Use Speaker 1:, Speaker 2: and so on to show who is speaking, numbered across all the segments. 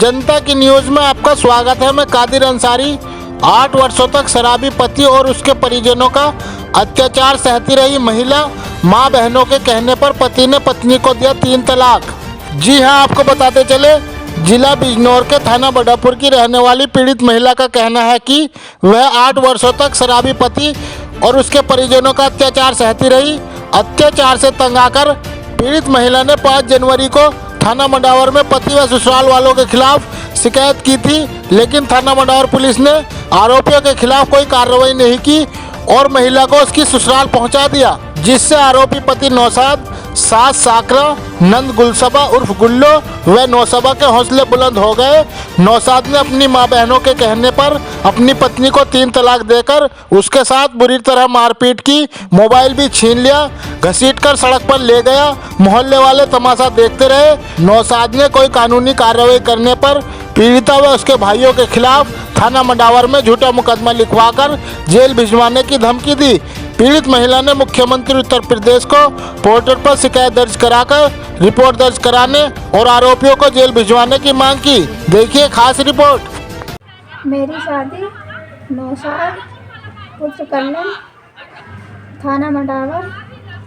Speaker 1: जनता की न्यूज में आपका स्वागत है। मैं कादिर अंसारी। 8 वर्षों तक शराबी पति और उसके परिजनों का अत्याचार सहती रही महिला, मां बहनों के कहने पर पति ने पत्नी को दिया 3 तलाक। जी हां, आपको बताते चले, जिला बिजनौर के थाना बड़ापुर की रहने वाली पीड़ित महिला का कहना है कि वह 8 वर्षों तक शराबी पति और उसके परिजनों का अत्याचार सहती रही। अत्याचार से तंग आकर पीड़ित महिला ने 5 जनवरी को थाना मंडावर में पति व ससुराल वालों के खिलाफ शिकायत की थी, लेकिन थाना मंडावर पुलिस ने आरोपियों के खिलाफ कोई कार्रवाई नहीं की और महिला को उसकी ससुराल पहुंचा दिया, जिससे आरोपी पति नौशाद, सास साकरा, नंद गुलसबा उर्फ गुल्लो व नौशबा के हौसले बुलंद हो गए। नौशाद ने अपनी मां बहनों के कहने पर अपनी पत्नी को 3 तलाक देकर उसके साथ बुरी तरह मारपीट की, मोबाइल भी छीन लिया, घसीटकर सड़क पर ले गया। मोहल्ले वाले तमाशा देखते रहे। नौशाद ने कोई कानूनी कार्रवाई करने पर पीड़िता व उसके भाइयों के खिलाफ थाना मंडावर में झूठा मुकदमा लिखवाकर जेल भिजवाने की धमकी दी। पीड़ित महिला ने मुख्यमंत्री उत्तर प्रदेश को पोर्टल पर शिकायत दर्ज कराकर रिपोर्ट दर्ज कराने और आरोपियों को जेल भिजवाने की मांग की। देखिए खास रिपोर्ट।
Speaker 2: मेरी शादी नौशाद पुत्र कल्याण थाना मंडावर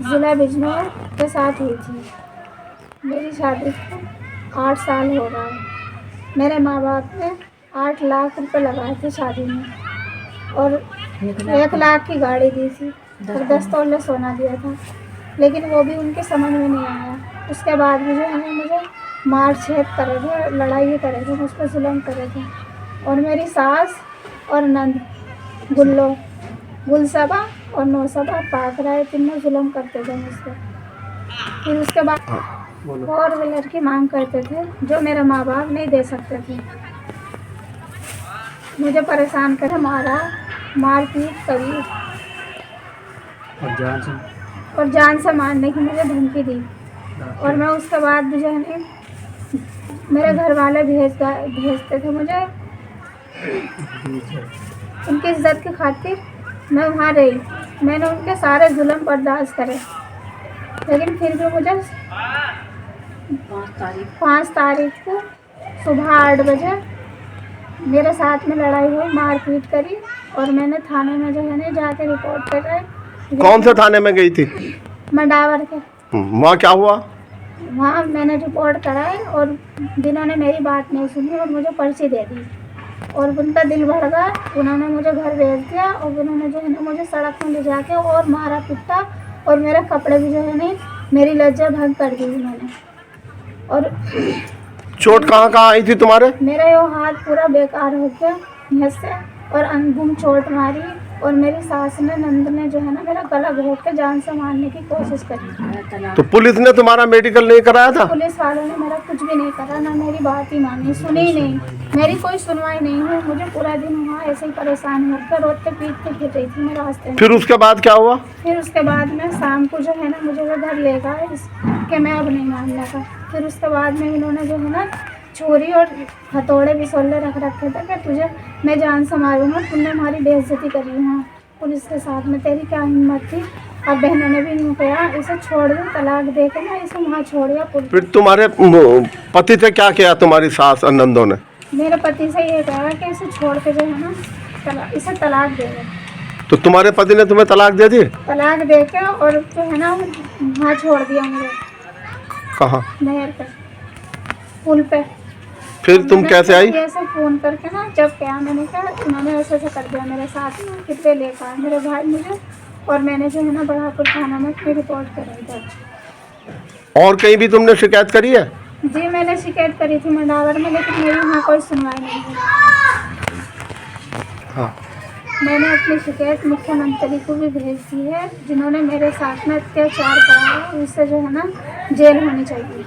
Speaker 2: जिला बिजनौर के साथ हुई थी। मेरी शादी को 8 साल हो गए। मेरे माँ बाप ने 8 लाख रुपए लगाए थे शादी में और 1 लाख की गाड़ी दी थी और 10 तोले सोना दिया था, लेकिन वो भी उनके समझ में नहीं आया। उसके बाद भी जो है मुझे मार छेद करे थे, लड़ाई करे थे, मुझ पर जुल्म करे थे। और मेरी सास और नंद गुल्लो, गुलसबा और नौशबा पाकरा, तीनों जुल्म करते थे मुझ पर। फिर उसके बाद 4 व्हीलर की मांग करते थे जो मेरे माँ बाप नहीं दे सकते थे। मुझे परेशान कर मारा, मारपीट करी और जान से मारने की मुझे धमकी दी। और मैं उसके बाद भी जो है मेरे घर वाले भेजते थे मुझे। उनकी इज्जत की खातिर मैं वहाँ रही। मैंने उनके सारे जुल्म बर्दाश्त करे, लेकिन फिर भी मुझे 5 तारीख को सुबह 8 बजे मेरे साथ में लड़ाई हुई, मारपीट करी और मैंने थाने में जो है ना जाके रिपोर्ट कराई।
Speaker 3: कौन से थाने में गई थी?
Speaker 2: मंडावर के।
Speaker 3: वहाँ क्या हुआ?
Speaker 2: वहाँ मैंने रिपोर्ट कराई और जिन्होंने मेरी बात नहीं सुनी और मुझे पर्ची दे दी और उनका दिल भर गया। उन्होंने मुझे घर भेज दिया और उन्होंने जो है ना मुझे सड़क में ले जाके और मारा पिटा और मेरे कपड़े भी जो है ना मेरी लज्जा भंग कर दी उन्होंने। और
Speaker 3: चोट कहाँ कहाँ आई थी तुम्हारे?
Speaker 2: मेरा यो हाथ पूरा बेकार हो गया यहाँ से और अंगुम चोट मारी और मेरी सास ने, नंद ने जो है ना मेरा गला घोट के जान से मारने की कोशिश करी।
Speaker 3: तो पुलिस ने तुम्हारा मेडिकल नहीं कराया था?
Speaker 2: पुलिस वालों ने मेरा कुछ भी नहीं करा, ना मेरी बात ही मानी, सुनी ही नहीं, मेरी कोई सुनवाई नहीं हुई। मुझे पूरा दिन वहाँ ऐसे ही परेशान होकर रोते पीटते फिर रही थी मैं रास्ते में।
Speaker 3: फिर उसके बाद क्या हुआ?
Speaker 2: फिर उसके बाद में शाम को जो है ना मुझे वो घर ले गए कि मैं अब नहीं मानने का। फिर उसके बाद में इन्होंने जो है ना छुरी और हथौड़े भी सोले रख रखे थे कि तुझे मैं जान से मारूंगा, तुमने हमारी बेइज्जती करी वहाँ पुलिस के साथ में, तेरी क्या हिम्मत थी। अब बहनों ने भी नहीं कहा इसे छोड़ दो, तलाक दे के ना इसे वहाँ छोड़ दिया।
Speaker 3: फिर तुम्हारे पति से क्या किया तुम्हारी सास और नंदों ने?
Speaker 2: मेरे पति से ये कहा कि इसे छोड़ के जो है ना इसे तलाक दे दो।
Speaker 3: तो तुम्हारे पति ने तुम्हें तलाक दे दी?
Speaker 2: तलाक दे के और जो है ना वहाँ छोड़ दिया मुझे।
Speaker 3: कहाँ?
Speaker 2: नहर पे, पुल पे।
Speaker 3: फिर तुम कैसे आई?
Speaker 2: ऐसे फ़ोन करके ना जब क्या मैंने कहा उन्होंने ऐसे कर दिया मेरे साथ में, कितने लेकर मेरे भाई मुझे और मैंने जो है ना बड़ापुर थाना में फिर रिपोर्ट कराई था।
Speaker 3: और कहीं भी तुमने शिकायत करी है?
Speaker 2: जी मैंने शिकायत करी थी मंडावर में, लेकिन मेरी वहाँ कोई सुनवाई नहीं हुई।
Speaker 3: हाँ।
Speaker 2: मैंने अपनी शिकायत मुख्यमंत्री को भी भेज दी है, जिन्होंने मेरे साथ में अत्याचार करा है, उससे जो है ना जेल होनी चाहिए।